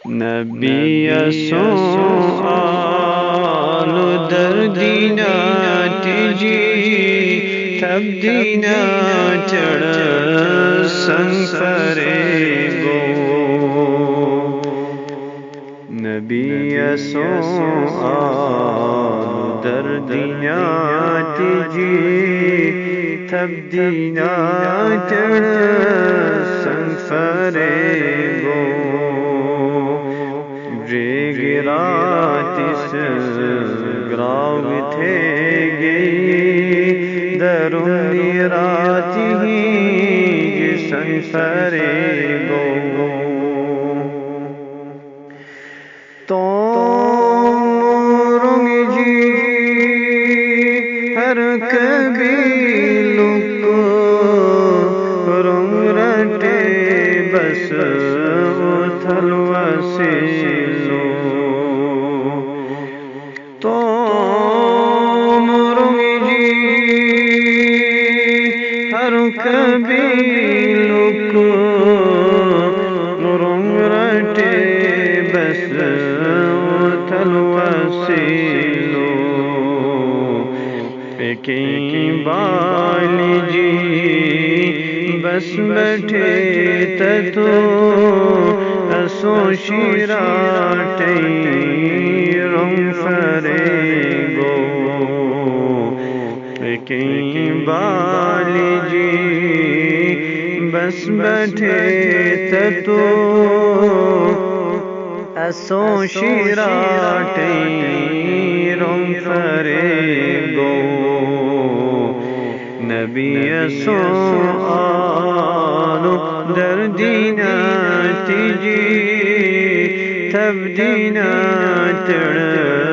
نبی سؤال دردینا تجی تبدینا چڑ سنفرے گو نبی سؤال دردینا تجی تبدینا چڑ سنفرے گو گراتس گراو تھے گئی درونی راتی جسن فرے گو تو رنگ جی ہر کبھی لک رنگ رٹے بس تھلوسیلو تو مرنگی ہر کبھی لک رنگ رٹے بس تھلوسیلو ایکیں بالی جی بس بیٹھے تتو اسو شیراٹی رنگ فرے گو ایکیں بالی جی بس بیٹھے تتو اسو شیراٹی رنگ فرے گو نبی سؤال دردینا تجی تبدینا تڑ